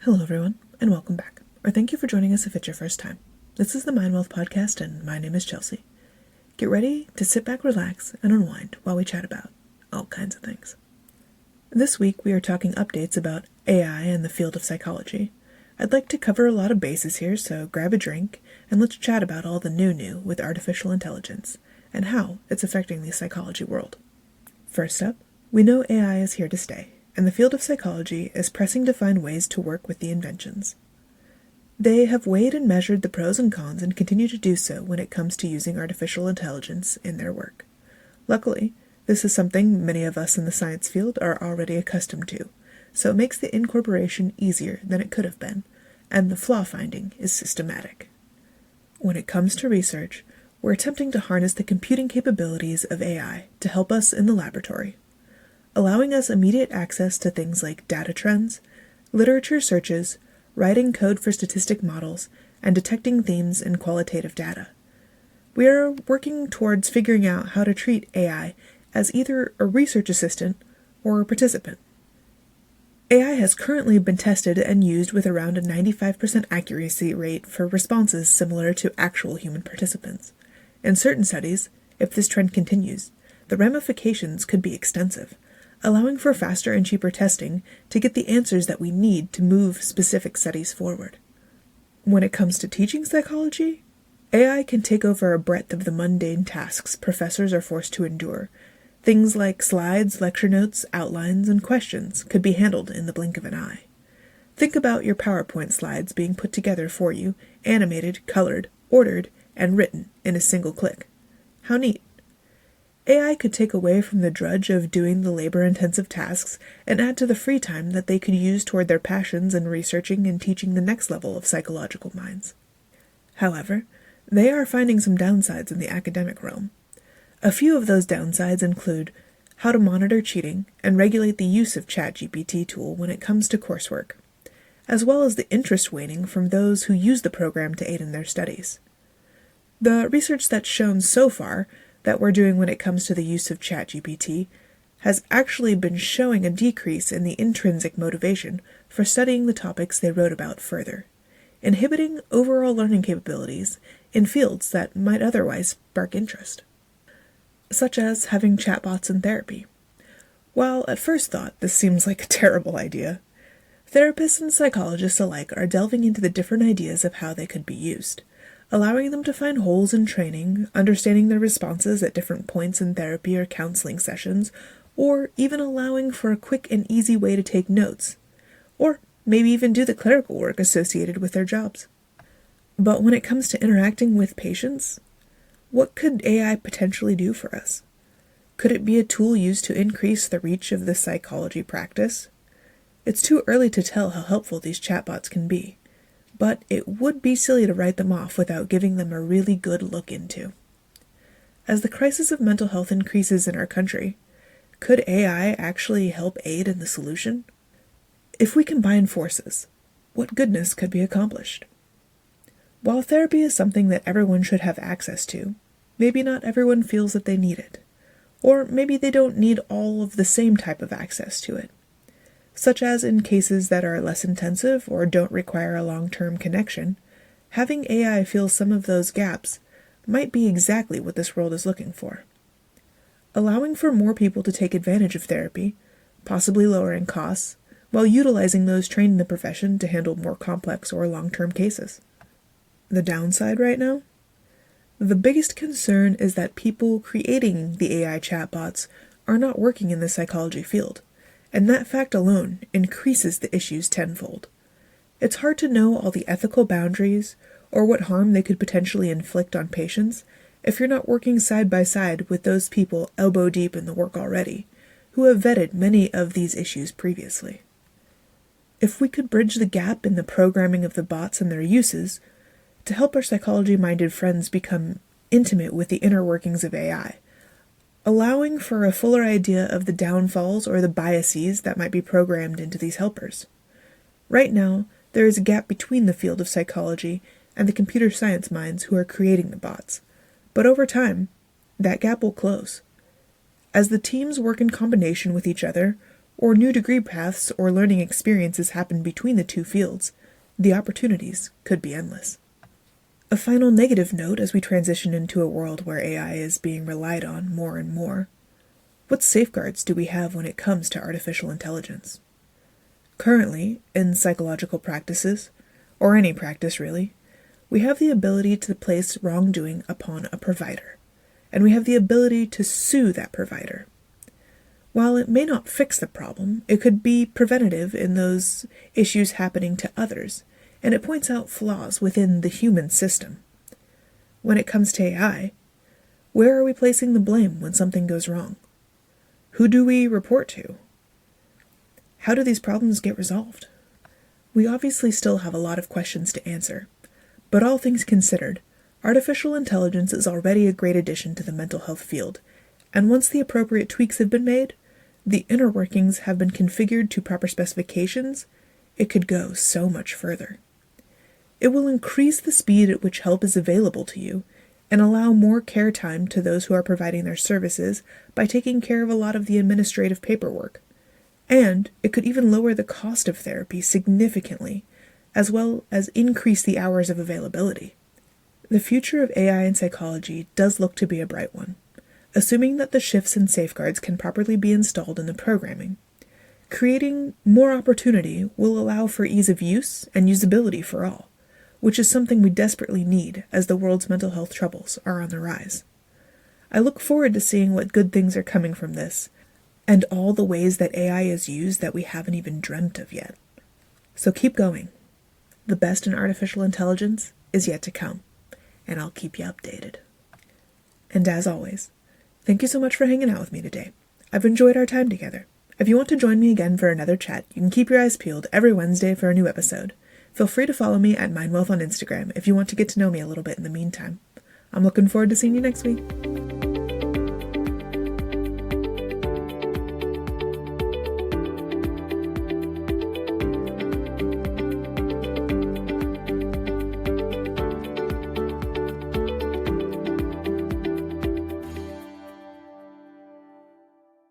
Hello everyone, and welcome back, or thank you for joining us if it's your first time. This is the Mind Wealth Podcast, and my name is Chelsea. Get ready to sit back, relax, and unwind while we chat about all kinds of things. This week we are talking updates about AI and the field of psychology. I'd like to cover a lot of bases here, so grab a drink, and let's chat about all the new with artificial intelligence, and how it's affecting the psychology world. First up, we know AI is here to stay, and the field of psychology is pressing to find ways to work with the inventions. They have weighed and measured the pros and cons and continue to do so when it comes to using artificial intelligence in their work. Luckily, this is something many of us in the science field are already accustomed to, so it makes the incorporation easier than it could have been, and the flaw finding is systematic. When it comes to research, we're attempting to harness the computing capabilities of AI to help us in the laboratory, allowing us immediate access to things like data trends, literature searches, writing code for statistic models, and detecting themes in qualitative data. We are working towards figuring out how to treat AI as either a research assistant or a participant. AI has currently been tested and used with around a 95% accuracy rate for responses similar to actual human participants. In certain studies, if this trend continues, the ramifications could be extensive, allowing for faster and cheaper testing to get the answers that we need to move specific studies forward. When it comes to teaching psychology, AI can take over a breadth of the mundane tasks professors are forced to endure. Things like slides, lecture notes, outlines, and questions could be handled in the blink of an eye. Think about your PowerPoint slides being put together for you, animated, colored, ordered, and written in a single click. How neat. AI could take away from the drudge of doing the labor-intensive tasks and add to the free time that they could use toward their passions in researching and teaching the next level of psychological minds. However, they are finding some downsides in the academic realm. A few of those downsides include how to monitor cheating and regulate the use of ChatGPT tool when it comes to coursework, as well as the interest waning from those who use the program to aid in their studies. The research that's shown so far that we're doing when it comes to the use of ChatGPT has actually been showing a decrease in the intrinsic motivation for studying the topics they wrote about further, inhibiting overall learning capabilities in fields that might otherwise spark interest, such as having chatbots in therapy. While at first thought this seems like a terrible idea, therapists and psychologists alike are delving into the different ideas of how they could be used, allowing them to find holes in training, understanding their responses at different points in therapy or counseling sessions, or even allowing for a quick and easy way to take notes, or maybe even do the clerical work associated with their jobs. But when it comes to interacting with patients, what could AI potentially do for us? Could it be a tool used to increase the reach of the psychology practice? It's too early to tell how helpful these chatbots can be, but it would be silly to write them off without giving them a really good look into. As the crisis of mental health increases in our country, could AI actually help aid in the solution? If we combine forces, what goodness could be accomplished? While therapy is something that everyone should have access to, maybe not everyone feels that they need it, or maybe they don't need all of the same type of access to it. Such as in cases that are less intensive or don't require a long-term connection, having AI fill some of those gaps might be exactly what this world is looking for. Allowing for more people to take advantage of therapy, possibly lowering costs, while utilizing those trained in the profession to handle more complex or long-term cases. The downside right now? The biggest concern is that people creating the AI chatbots are not working in the psychology field, and that fact alone increases the issues tenfold. It's hard to know all the ethical boundaries or what harm they could potentially inflict on patients if you're not working side by side with those people elbow deep in the work already, who have vetted many of these issues previously. If we could bridge the gap in the programming of the bots and their uses to help our psychology-minded friends become intimate with the inner workings of AI, allowing for a fuller idea of the downfalls or the biases that might be programmed into these helpers. Right now, there is a gap between the field of psychology and the computer science minds who are creating the bots, but over time, that gap will close. As the teams work in combination with each other, or new degree paths or learning experiences happen between the two fields, the opportunities could be endless. A final negative note as we transition into a world where AI is being relied on more and more. What safeguards do we have when it comes to artificial intelligence? Currently, in psychological practices, or any practice really, we have the ability to place wrongdoing upon a provider, and we have the ability to sue that provider. While it may not fix the problem, it could be preventative in those issues happening to others, and it points out flaws within the human system. When it comes to AI, where are we placing the blame when something goes wrong? Who do we report to? How do these problems get resolved? We obviously still have a lot of questions to answer, but all things considered, artificial intelligence is already a great addition to the mental health field, and once the appropriate tweaks have been made, the inner workings have been configured to proper specifications, it could go so much further. It will increase the speed at which help is available to you and allow more care time to those who are providing their services by taking care of a lot of the administrative paperwork. And it could even lower the cost of therapy significantly, as well as increase the hours of availability. The future of AI in psychology does look to be a bright one, assuming that the shifts and safeguards can properly be installed in the programming. Creating more opportunity will allow for ease of use and usability for all, which is something we desperately need as the world's mental health troubles are on the rise. I look forward to seeing what good things are coming from this, and all the ways that AI is used that we haven't even dreamt of yet. So keep going. The best in artificial intelligence is yet to come, and I'll keep you updated. And as always, thank you so much for hanging out with me today. I've enjoyed our time together. If you want to join me again for another chat, you can keep your eyes peeled every Wednesday for a new episode. Feel free to follow me at MindWealth on Instagram if you want to get to know me a little bit in the meantime. I'm looking forward to seeing you next week.